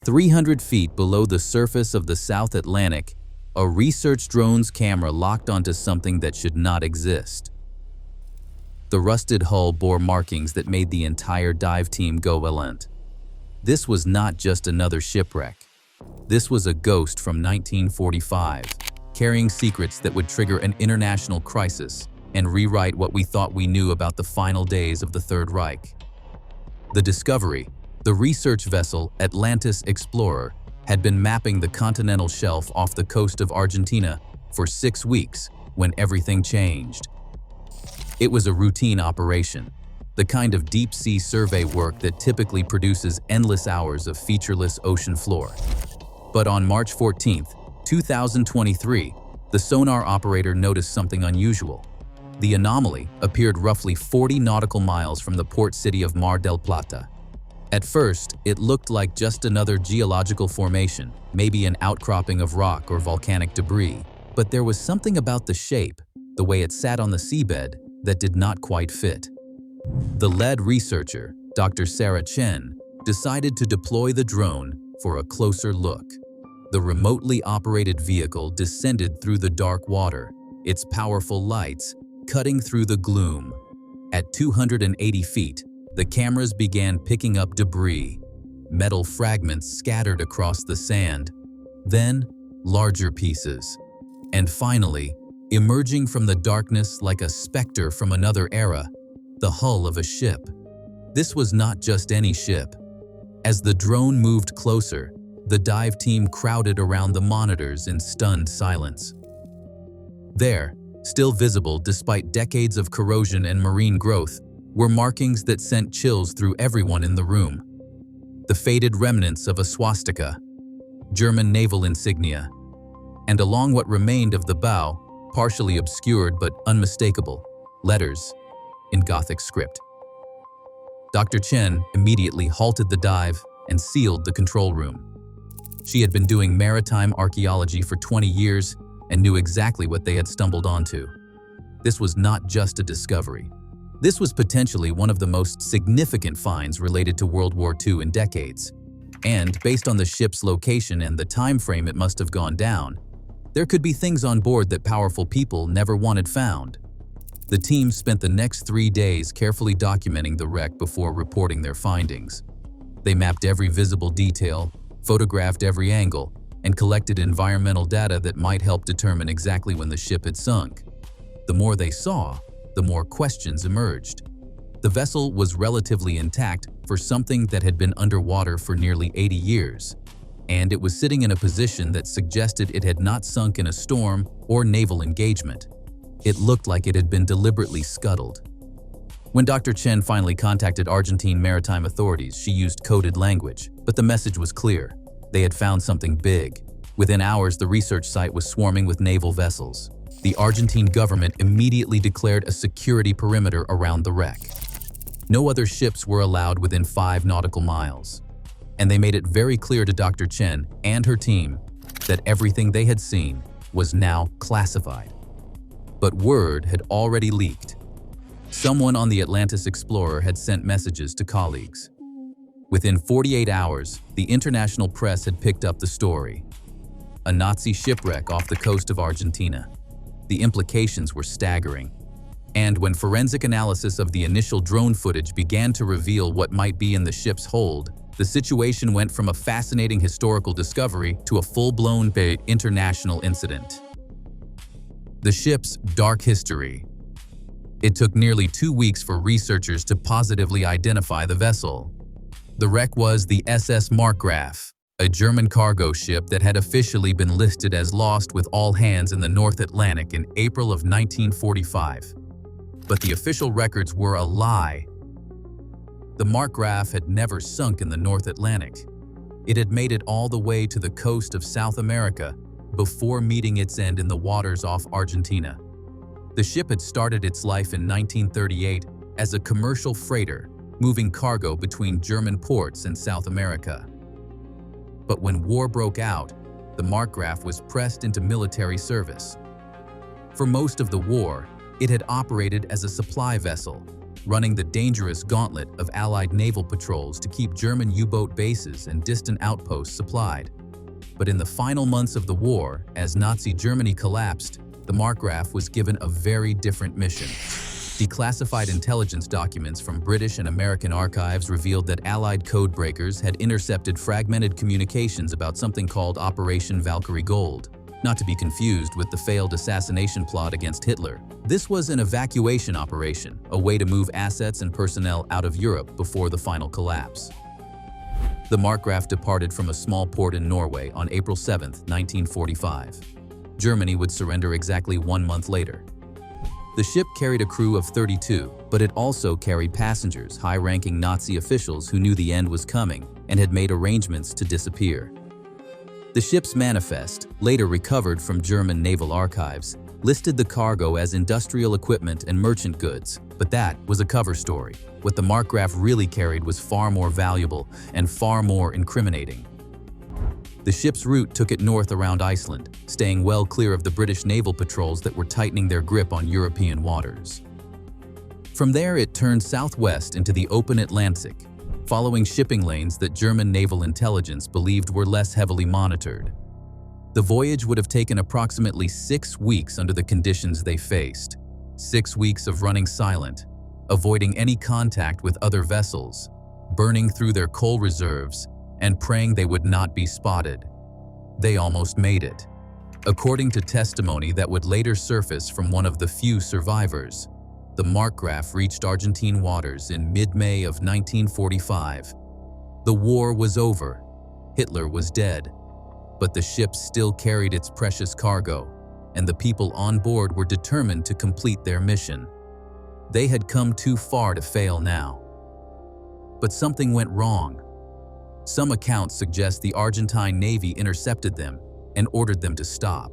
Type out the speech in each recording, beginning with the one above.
300 feet below the surface of the South Atlantic, a research drone's camera locked onto something that should not exist. The rusted hull bore markings that made the entire dive team go relent. This was not just another shipwreck. This was a ghost from 1945, carrying secrets that would trigger an international crisis and rewrite what we thought we knew about the final days of the Third Reich. The discovery, the research vessel Atlantis Explorer, had been mapping the continental shelf off the coast of Argentina for 6 weeks when everything changed. It was a routine operation, the kind of deep-sea survey work that typically produces endless hours of featureless ocean floor. But on March 14, 2023, the sonar operator noticed something unusual. The anomaly appeared roughly 40 nautical miles from the port city of Mar del Plata. At first, it looked like just another geological formation, maybe an outcropping of rock or volcanic debris. But there was something about the shape, the way it sat on the seabed, that did not quite fit. The lead researcher, Dr. Sarah Chen, decided to deploy the drone for a closer look. The remotely operated vehicle descended through the dark water, its powerful lights cutting through the gloom. At 280 feet, the cameras began picking up debris, metal fragments scattered across the sand, then larger pieces, and finally, emerging from the darkness like a specter from another era, the hull of a ship. This was not just any ship. As the drone moved closer, the dive team crowded around the monitors in stunned silence. There, still visible despite decades of corrosion and marine growth, were markings that sent chills through everyone in the room. The faded remnants of a swastika, German naval insignia, and along what remained of the bow, partially obscured but unmistakable, letters in Gothic script. Dr. Chen immediately halted the dive and sealed the control room. She had been doing maritime archaeology for 20 years and knew exactly what they had stumbled onto. This was not just a discovery. This was potentially one of the most significant finds related to World War II in decades. And based on the ship's location and the time frame it must have gone down, there could be things on board that powerful people never wanted found. The team spent the next 3 days carefully documenting the wreck before reporting their findings. They mapped every visible detail, photographed every angle, and collected environmental data that might help determine exactly when the ship had sunk. The more they saw, the more questions emerged. The vessel was relatively intact for something that had been underwater for nearly 80 years, and it was sitting in a position that suggested it had not sunk in a storm or naval engagement. It looked like it had been deliberately scuttled. When Dr. Chen finally contacted Argentine maritime authorities, she used coded language, but the message was clear. They had found something big. Within hours, the research site was swarming with naval vessels. The Argentine government immediately declared a security perimeter around the wreck. No other ships were allowed within 5 nautical miles. And they made it very clear to Dr. Chen and her team that everything they had seen was now classified. But word had already leaked. Someone on the Atlantis Explorer had sent messages to colleagues. Within 48 hours, the international press had picked up the story. A Nazi shipwreck off the coast of Argentina. The implications were staggering. And when forensic analysis of the initial drone footage began to reveal what might be in the ship's hold, the situation went from a fascinating historical discovery to a full-blown international incident. The ship's dark history. It took nearly 2 weeks for researchers to positively identify the vessel. The wreck was the SS Markgraf, a German cargo ship that had officially been listed as lost with all hands in the North Atlantic in April of 1945. But the official records were a lie. The Markgraf had never sunk in the North Atlantic. It had made it all the way to the coast of South America before meeting its end in the waters off Argentina. The ship had started its life in 1938 as a commercial freighter, moving cargo between German ports in South America. But when war broke out, the Markgraf was pressed into military service. For most of the war, it had operated as a supply vessel, running the dangerous gauntlet of Allied naval patrols to keep German U-boat bases and distant outposts supplied. But in the final months of the war, as Nazi Germany collapsed, the Markgraf was given a very different mission. Declassified intelligence documents from British and American archives revealed that Allied code breakers had intercepted fragmented communications about something called Operation Valkyrie Gold, not to be confused with the failed assassination plot against Hitler. This was an evacuation operation, a way to move assets and personnel out of Europe before the final collapse. The Markgraf departed from a small port in Norway on April 7, 1945. Germany would surrender exactly 1 month later. The ship carried a crew of 32, but it also carried passengers, high-ranking Nazi officials who knew the end was coming and had made arrangements to disappear. The ship's manifest, later recovered from German naval archives, listed the cargo as industrial equipment and merchant goods, but that was a cover story. What the Markgraf really carried was far more valuable and far more incriminating. The ship's route took it north around Iceland, staying well clear of the British naval patrols that were tightening their grip on European waters. From there, it turned southwest into the open Atlantic, following shipping lanes that German naval intelligence believed were less heavily monitored. The voyage would have taken approximately 6 weeks under the conditions they faced. 6 weeks of running silent, avoiding any contact with other vessels, burning through their coal reserves, and praying they would not be spotted. They almost made it. According to testimony that would later surface from one of the few survivors, the Markgraf reached Argentine waters in mid-May of 1945. The war was over. Hitler was dead. But the ship still carried its precious cargo, and the people on board were determined to complete their mission. They had come too far to fail now. But something went wrong. Some accounts suggest the Argentine Navy intercepted them and ordered them to stop.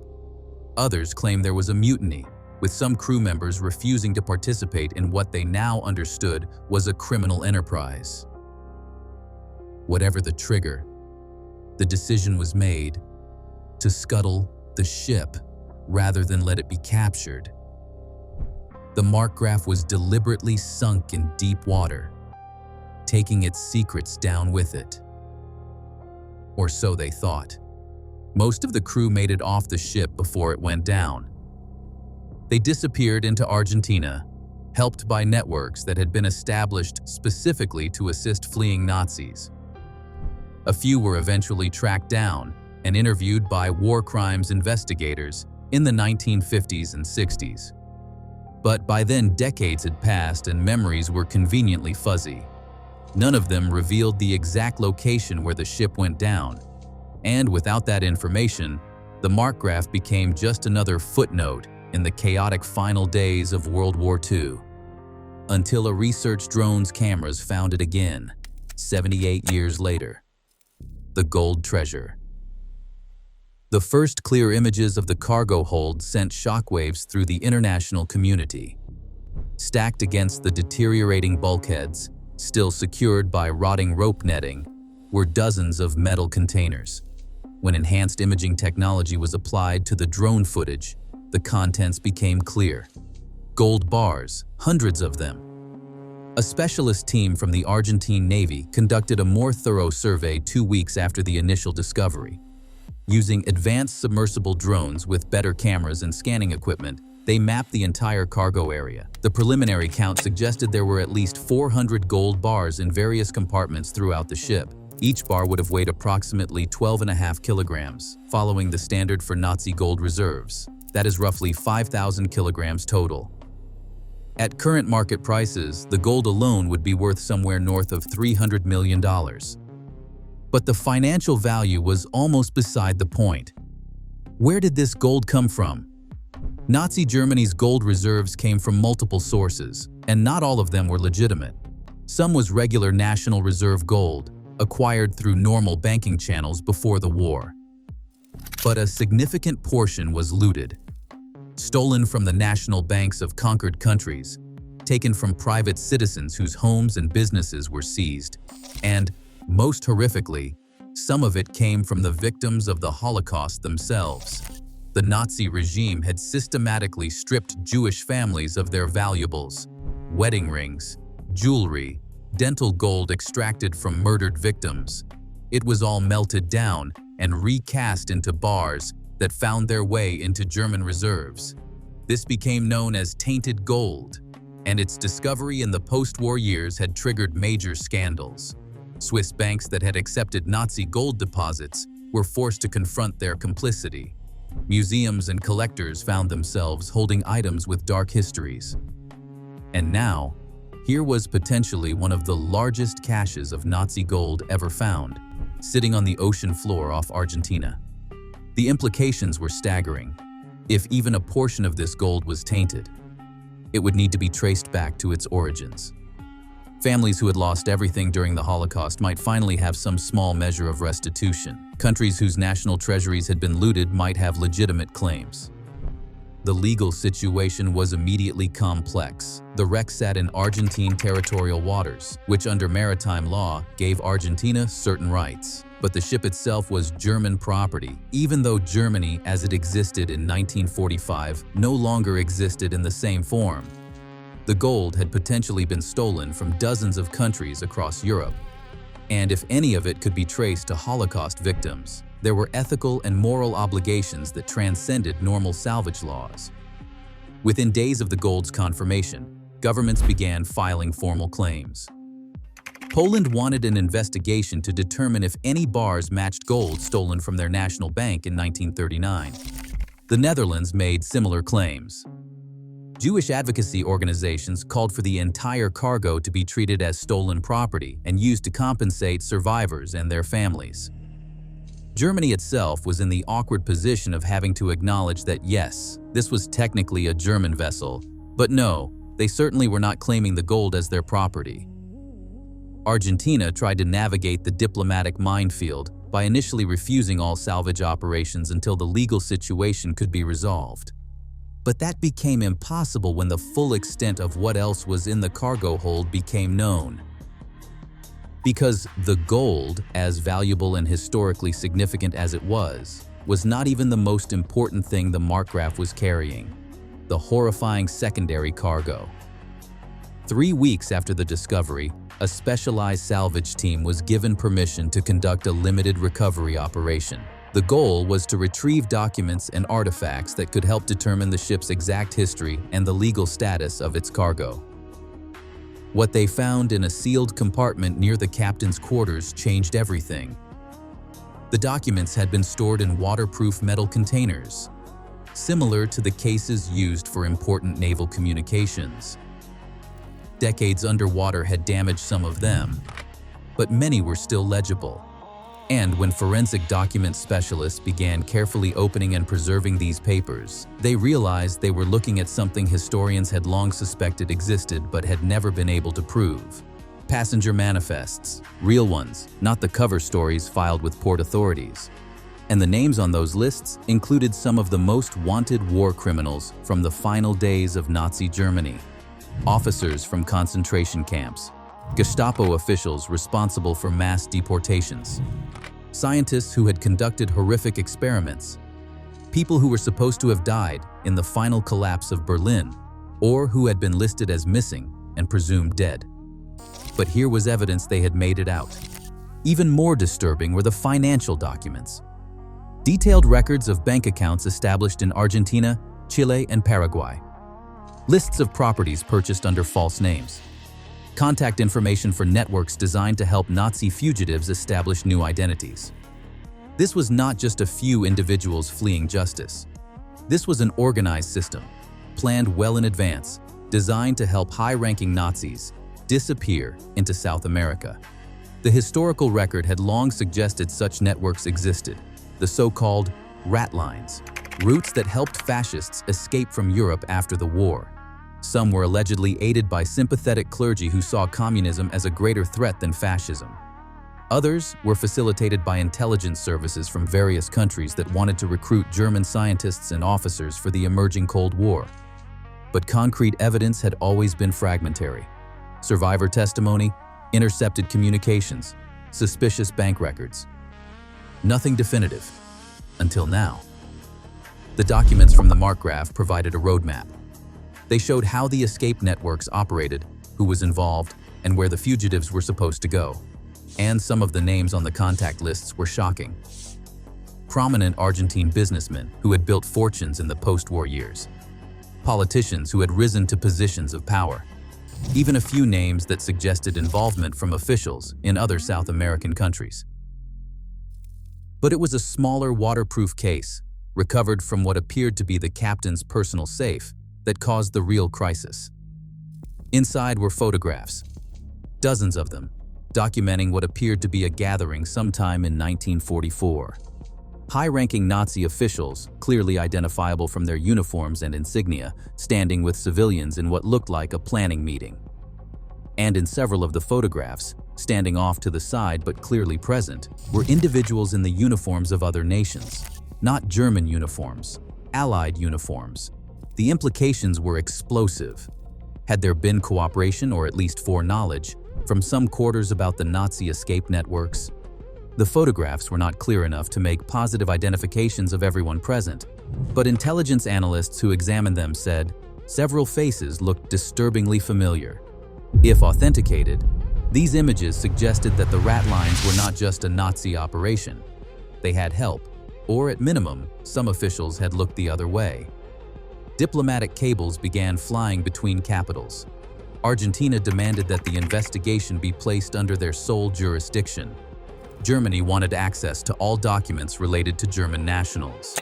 Others claim there was a mutiny, with some crew members refusing to participate in what they now understood was a criminal enterprise. Whatever the trigger, the decision was made to scuttle the ship rather than let it be captured. The Markgraf was deliberately sunk in deep water, taking its secrets down with it. Or so they thought. Most of the crew made it off the ship before it went down. They disappeared into Argentina, helped by networks that had been established specifically to assist fleeing Nazis. A few were eventually tracked down and interviewed by war crimes investigators in the 1950s and 60s. But by then, decades had passed and memories were conveniently fuzzy. None of them revealed the exact location where the ship went down. And without that information, the Markgraf became just another footnote in the chaotic final days of World War II. Until a research drone's cameras found it again, 78 years later. The gold treasure. The first clear images of the cargo hold sent shockwaves through the international community. Stacked against the deteriorating bulkheads, still secured by rotting rope netting, were dozens of metal containers. When enhanced imaging technology was applied to the drone footage, the contents became clear. Gold bars, hundreds of them. A specialist team from the Argentine Navy conducted a more thorough survey 2 weeks after the initial discovery. Using advanced submersible drones with better cameras and scanning equipment, they mapped the entire cargo area. The preliminary count suggested there were at least 400 gold bars in various compartments throughout the ship. Each bar would have weighed approximately 12.5 kilograms, following the standard for Nazi gold reserves. That is roughly 5,000 kilograms total. At current market prices, the gold alone would be worth somewhere north of $300 million. But the financial value was almost beside the point. Where did this gold come from? Nazi Germany's gold reserves came from multiple sources, and not all of them were legitimate. Some was regular National Reserve gold, acquired through normal banking channels before the war. But a significant portion was looted. Stolen from the national banks of conquered countries, taken from private citizens whose homes and businesses were seized, and, most horrifically, some of it came from the victims of the Holocaust themselves. The Nazi regime had systematically stripped Jewish families of their valuables, wedding rings, jewelry, dental gold extracted from murdered victims. It was all melted down and recast into bars that found their way into German reserves. This became known as tainted gold, and its discovery in the post-war years had triggered major scandals. Swiss banks that had accepted Nazi gold deposits were forced to confront their complicity. Museums and collectors found themselves holding items with dark histories. And now, here was potentially one of the largest caches of Nazi gold ever found, sitting on the ocean floor off Argentina. The implications were staggering. If even a portion of this gold was tainted, it would need to be traced back to its origins. Families who had lost everything during the Holocaust might finally have some small measure of restitution. Countries whose national treasuries had been looted might have legitimate claims. The legal situation was immediately complex. The wreck sat in Argentine territorial waters, which under maritime law gave Argentina certain rights. But the ship itself was German property, even though Germany, as it existed in 1945, no longer existed in the same form. The gold had potentially been stolen from dozens of countries across Europe. And if any of it could be traced to Holocaust victims, there were ethical and moral obligations that transcended normal salvage laws. Within days of the gold's confirmation, governments began filing formal claims. Poland wanted an investigation to determine if any bars matched gold stolen from their national bank in 1939. The Netherlands made similar claims. Jewish advocacy organizations called for the entire cargo to be treated as stolen property and used to compensate survivors and their families. Germany itself was in the awkward position of having to acknowledge that yes, this was technically a German vessel, but no, they certainly were not claiming the gold as their property. Argentina tried to navigate the diplomatic minefield by initially refusing all salvage operations until the legal situation could be resolved. But that became impossible when the full extent of what else was in the cargo hold became known. Because the gold, as valuable and historically significant as it was not even the most important thing the Markgraf was carrying: the horrifying secondary cargo. 3 weeks after the discovery, a specialized salvage team was given permission to conduct a limited recovery operation. The goal was to retrieve documents and artifacts that could help determine the ship's exact history and the legal status of its cargo. What they found in a sealed compartment near the captain's quarters changed everything. The documents had been stored in waterproof metal containers, similar to the cases used for important naval communications. Decades underwater had damaged some of them, but many were still legible. And when forensic document specialists began carefully opening and preserving these papers, they realized they were looking at something historians had long suspected existed but had never been able to prove. Passenger manifests, real ones, not the cover stories filed with port authorities. And the names on those lists included some of the most wanted war criminals from the final days of Nazi Germany. Officers from concentration camps, Gestapo officials responsible for mass deportations, scientists who had conducted horrific experiments, people who were supposed to have died in the final collapse of Berlin, or who had been listed as missing and presumed dead. But here was evidence they had made it out. Even more disturbing were the financial documents. Detailed records of bank accounts established in Argentina, Chile, and Paraguay. Lists of properties purchased under false names. Contact information for networks designed to help Nazi fugitives establish new identities. This was not just a few individuals fleeing justice. This was an organized system, planned well in advance, designed to help high-ranking Nazis disappear into South America. The historical record had long suggested such networks existed, the so-called rat lines, routes that helped fascists escape from Europe after the war. Some were allegedly aided by sympathetic clergy who saw communism as a greater threat than fascism. Others were facilitated by intelligence services from various countries that wanted to recruit German scientists and officers for the emerging Cold War. But concrete evidence had always been fragmentary. Survivor testimony, intercepted communications, suspicious bank records. Nothing definitive, until now. The documents from the Markgraf provided a roadmap. They showed how the escape networks operated, who was involved, and where the fugitives were supposed to go. And some of the names on the contact lists were shocking. Prominent Argentine businessmen who had built fortunes in the post-war years. Politicians who had risen to positions of power. Even a few names that suggested involvement from officials in other South American countries. But it was a smaller waterproof case, recovered from what appeared to be the captain's personal safe, that caused the real crisis. Inside were photographs, dozens of them, documenting what appeared to be a gathering sometime in 1944. High-ranking Nazi officials, clearly identifiable from their uniforms and insignia, standing with civilians in what looked like a planning meeting. And in several of the photographs, standing off to the side but clearly present, were individuals in the uniforms of other nations. Not German uniforms, Allied uniforms. The implications were explosive. Had there been cooperation, or at least foreknowledge, from some quarters about the Nazi escape networks? The photographs were not clear enough to make positive identifications of everyone present, but intelligence analysts who examined them said several faces looked disturbingly familiar. If authenticated, these images suggested that the rat lines were not just a Nazi operation. They had help, or at minimum, some officials had looked the other way. Diplomatic cables began flying between capitals. Argentina demanded that the investigation be placed under their sole jurisdiction. Germany wanted access to all documents related to German nationals.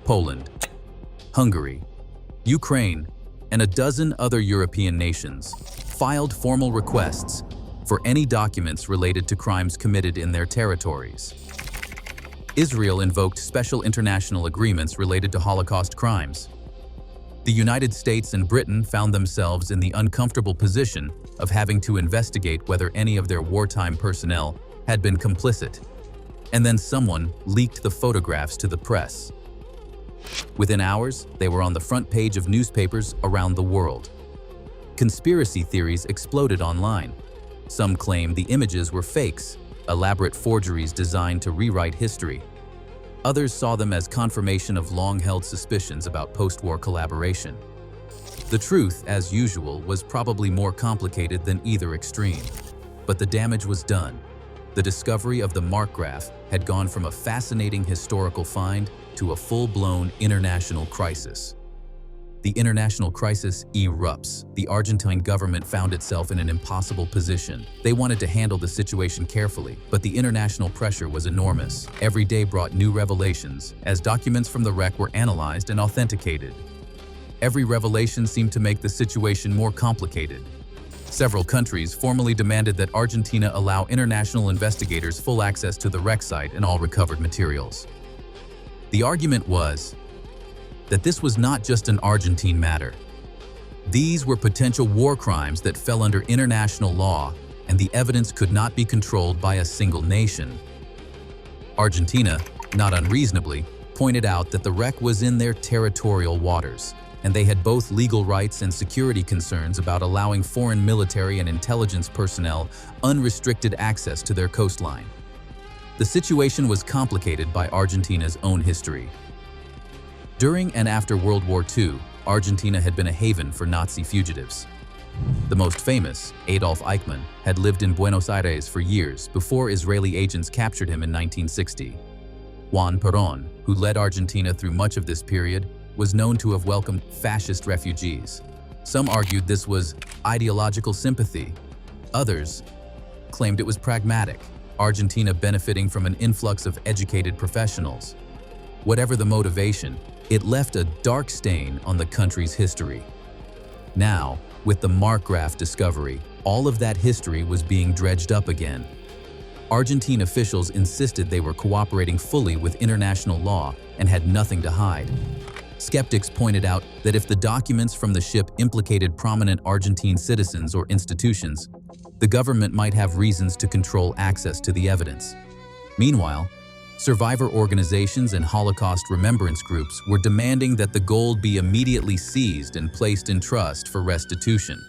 Poland, Hungary, Ukraine, and a dozen other European nations filed formal requests for any documents related to crimes committed in their territories. Israel invoked special international agreements related to Holocaust crimes. The United States and Britain found themselves in the uncomfortable position of having to investigate whether any of their wartime personnel had been complicit. And then someone leaked the photographs to the press. Within hours, they were on the front page of newspapers around the world. Conspiracy theories exploded online. Some claimed the images were fakes, elaborate forgeries designed to rewrite history. Others saw them as confirmation of long-held suspicions about post-war collaboration. The truth, as usual, was probably more complicated than either extreme. But the damage was done. The discovery of the Markgraf had gone from a fascinating historical find to a full-blown international crisis. The international crisis erupts. The Argentine government found itself in an impossible position. They wanted to handle the situation carefully, but the international pressure was enormous. Every day brought new revelations, as documents from the wreck were analyzed and authenticated. Every revelation seemed to make the situation more complicated. Several countries formally demanded that Argentina allow international investigators full access to the wreck site and all recovered materials. The argument was that this was not just an Argentine matter. These were potential war crimes that fell under international law, and the evidence could not be controlled by a single nation. Argentina, not unreasonably, pointed out that the wreck was in their territorial waters, and they had both legal rights and security concerns about allowing foreign military and intelligence personnel unrestricted access to their coastline. The situation was complicated by Argentina's own history. During and after World War II, Argentina had been a haven for Nazi fugitives. The most famous, Adolf Eichmann, had lived in Buenos Aires for years before Israeli agents captured him in 1960. Juan Perón, who led Argentina through much of this period, was known to have welcomed fascist refugees. Some argued this was ideological sympathy. Others claimed it was pragmatic, Argentina benefiting from an influx of educated professionals. Whatever the motivation, it left a dark stain on the country's history. Now, with the Markgraf discovery, all of that history was being dredged up again. Argentine officials insisted they were cooperating fully with international law and had nothing to hide. Skeptics pointed out that if the documents from the ship implicated prominent Argentine citizens or institutions, the government might have reasons to control access to the evidence. Meanwhile, survivor organizations and Holocaust remembrance groups were demanding that the gold be immediately seized and placed in trust for restitution.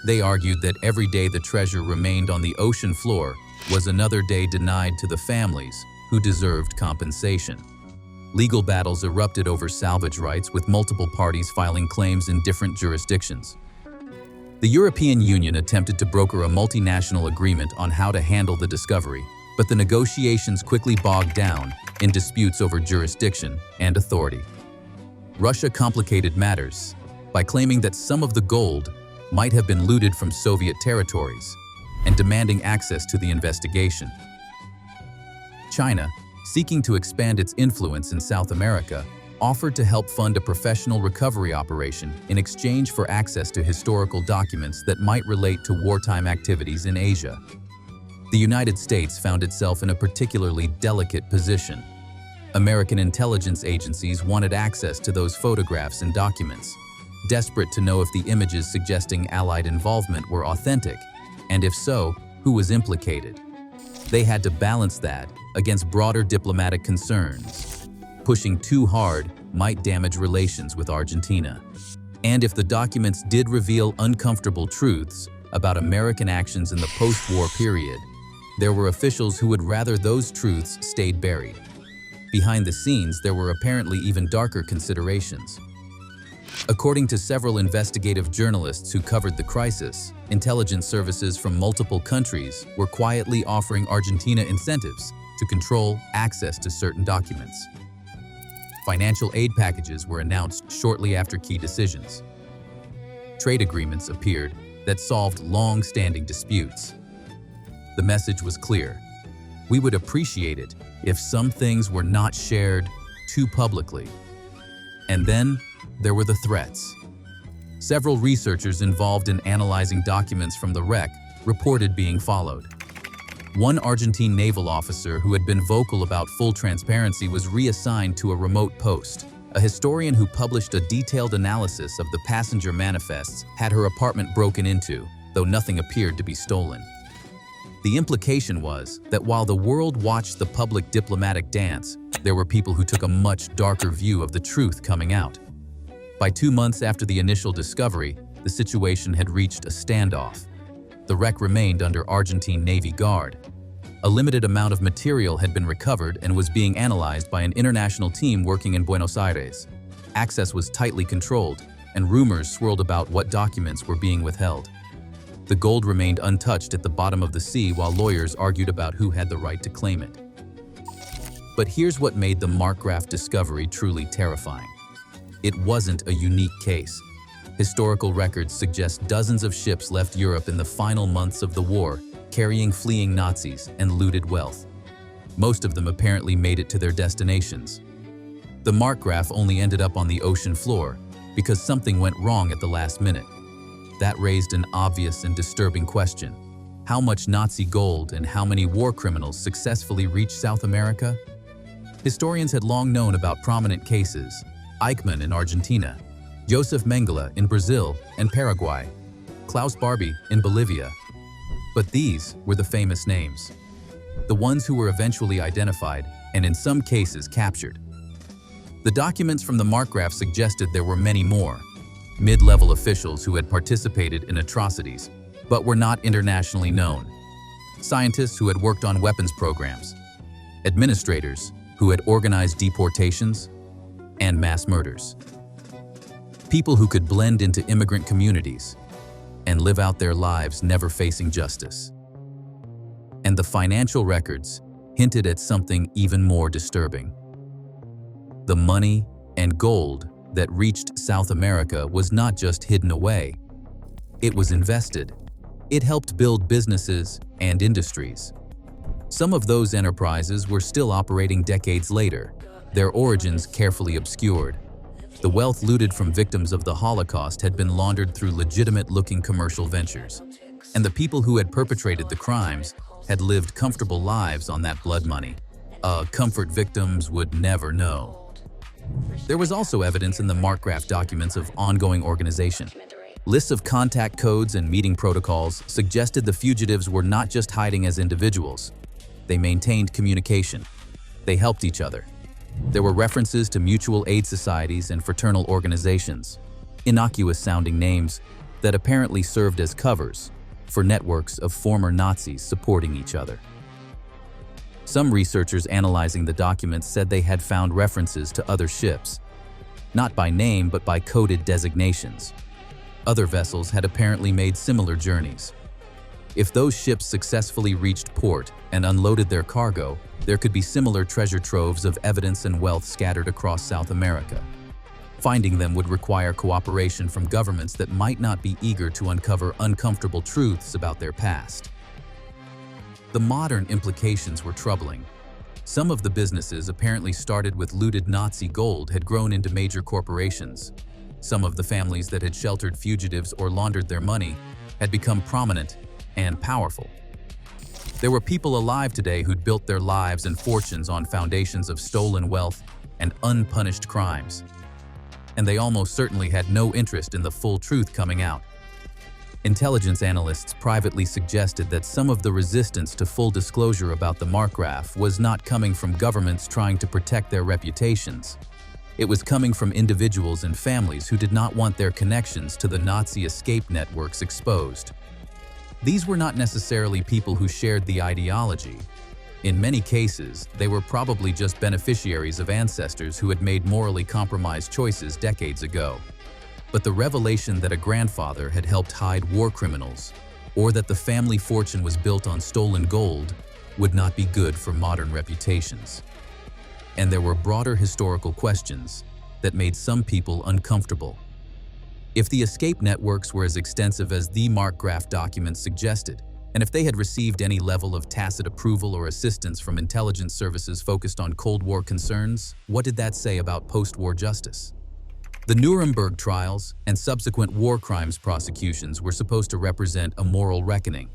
They argued that every day the treasure remained on the ocean floor was another day denied to the families who deserved compensation. Legal battles erupted over salvage rights, with multiple parties filing claims in different jurisdictions. The European Union attempted to broker a multinational agreement on how to handle the discovery, but the negotiations quickly bogged down in disputes over jurisdiction and authority. Russia complicated matters by claiming that some of the gold might have been looted from Soviet territories and demanding access to the investigation. China, seeking to expand its influence in South America, offered to help fund a professional recovery operation in exchange for access to historical documents that might relate to wartime activities in Asia. The United States found itself in a particularly delicate position. American intelligence agencies wanted access to those photographs and documents, desperate to know if the images suggesting Allied involvement were authentic, and if so, who was implicated. They had to balance that against broader diplomatic concerns. Pushing too hard might damage relations with Argentina. And if the documents did reveal uncomfortable truths about American actions in the post-war period, there were officials who would rather those truths stayed buried. Behind the scenes, there were apparently even darker considerations. According to several investigative journalists who covered the crisis, intelligence services from multiple countries were quietly offering Argentina incentives to control access to certain documents. Financial aid packages were announced shortly after key decisions. Trade agreements appeared that solved long-standing disputes. The message was clear. We would appreciate it if some things were not shared too publicly. And then there were the threats. Several researchers involved in analyzing documents from the wreck reported being followed. One Argentine naval officer who had been vocal about full transparency was reassigned to a remote post. A historian who published a detailed analysis of the passenger manifests had her apartment broken into, though nothing appeared to be stolen. The implication was that while the world watched the public diplomatic dance, there were people who took a much darker view of the truth coming out. By 2 months after the initial discovery, the situation had reached a standoff. The wreck remained under Argentine Navy guard. A limited amount of material had been recovered and was being analyzed by an international team working in Buenos Aires. Access was tightly controlled, and rumors swirled about what documents were being withheld. The gold remained untouched at the bottom of the sea while lawyers argued about who had the right to claim it. But here's what made the Markgraf discovery truly terrifying. It wasn't a unique case. Historical records suggest dozens of ships left Europe in the final months of the war, carrying fleeing Nazis and looted wealth. Most of them apparently made it to their destinations. The Markgraf only ended up on the ocean floor because something went wrong at the last minute. That raised an obvious and disturbing question. How much Nazi gold and how many war criminals successfully reached South America? Historians had long known about prominent cases: Eichmann in Argentina, Joseph Mengele in Brazil and Paraguay, Klaus Barbie in Bolivia. But these were the famous names, the ones who were eventually identified and in some cases captured. The documents from the Markgraf suggested there were many more, mid-level officials who had participated in atrocities but were not internationally known, scientists who had worked on weapons programs, administrators who had organized deportations and mass murders. People who could blend into immigrant communities and live out their lives never facing justice. And the financial records hinted at something even more disturbing. The money and gold that reached South America was not just hidden away. It was invested. It helped build businesses and industries. Some of those enterprises were still operating decades later, their origins carefully obscured. The wealth looted from victims of the Holocaust had been laundered through legitimate-looking commercial ventures, and the people who had perpetrated the crimes had lived comfortable lives on that blood money, a comfort victims would never know. There was also evidence in the Markgraf documents of ongoing organization. Lists of contact codes and meeting protocols suggested the fugitives were not just hiding as individuals. They maintained communication. They helped each other. There were references to mutual aid societies and fraternal organizations, innocuous-sounding names that apparently served as covers for networks of former Nazis supporting each other. Some researchers analyzing the documents said they had found references to other ships, not by name but by coded designations. Other vessels had apparently made similar journeys. If those ships successfully reached port and unloaded their cargo, there could be similar treasure troves of evidence and wealth scattered across South America. Finding them would require cooperation from governments that might not be eager to uncover uncomfortable truths about their past. The modern implications were troubling. Some of the businesses apparently started with looted Nazi gold had grown into major corporations. Some of the families that had sheltered fugitives or laundered their money had become prominent and powerful. There were people alive today who'd built their lives and fortunes on foundations of stolen wealth and unpunished crimes. And they almost certainly had no interest in the full truth coming out. Intelligence analysts privately suggested that some of the resistance to full disclosure about the Markgraf was not coming from governments trying to protect their reputations. It was coming from individuals and families who did not want their connections to the Nazi escape networks exposed. These were not necessarily people who shared the ideology. In many cases, they were probably just beneficiaries of ancestors who had made morally compromised choices decades ago. But the revelation that a grandfather had helped hide war criminals, or that the family fortune was built on stolen gold, would not be good for modern reputations. And there were broader historical questions that made some people uncomfortable. If the escape networks were as extensive as the Markgraf documents suggested, and if they had received any level of tacit approval or assistance from intelligence services focused on Cold War concerns, what did that say about post-war justice? The Nuremberg trials and subsequent war crimes prosecutions were supposed to represent a moral reckoning.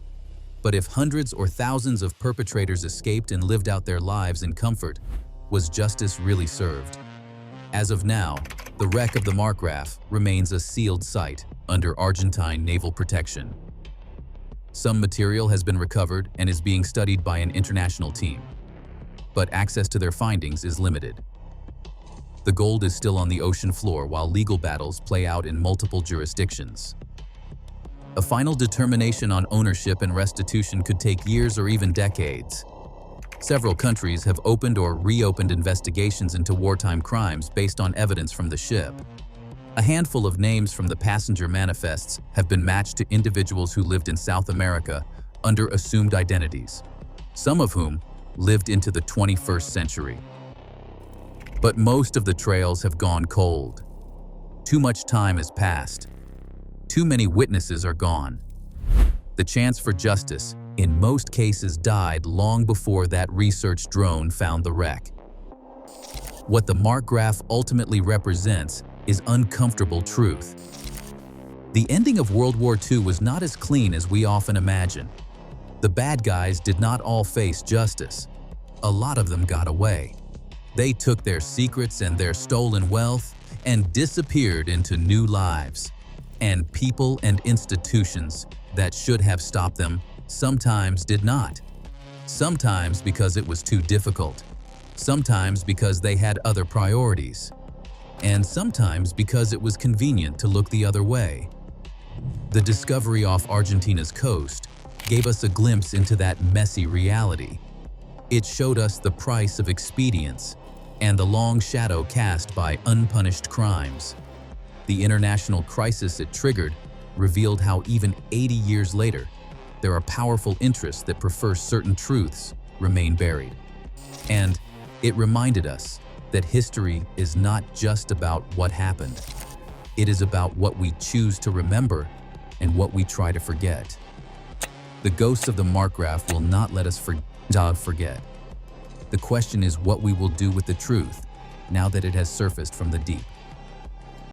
But if hundreds or thousands of perpetrators escaped and lived out their lives in comfort, was justice really served? As of now, the wreck of the Markgraf remains a sealed site under Argentine naval protection. Some material has been recovered and is being studied by an international team, but access to their findings is limited. The gold is still on the ocean floor while legal battles play out in multiple jurisdictions. A final determination on ownership and restitution could take years or even decades. Several countries have opened or reopened investigations into wartime crimes based on evidence from the ship. A handful of names from the passenger manifests have been matched to individuals who lived in South America under assumed identities, some of whom lived into the 21st century. But most of the trails have gone cold. Too much time has passed. Too many witnesses are gone. The chance for justice, in most cases, died long before that research drone found the wreck. What the Markgraf ultimately represents is uncomfortable truth. The ending of World War II was not as clean as we often imagine. The bad guys did not all face justice. A lot of them got away. They took their secrets and their stolen wealth and disappeared into new lives. And people and institutions that should have stopped them sometimes did not. Sometimes because it was too difficult. Sometimes because they had other priorities. And sometimes because it was convenient to look the other way. The discovery off Argentina's coast gave us a glimpse into that messy reality. It showed us the price of expedience and the long shadow cast by unpunished crimes. The international crisis it triggered revealed how even 80 years later, there are powerful interests that prefer certain truths remain buried. And it reminded us that history is not just about what happened. It is about what we choose to remember and what we try to forget. The ghosts of the Markgraf will not let us forget. The question is what we will do with the truth now that it has surfaced from the deep.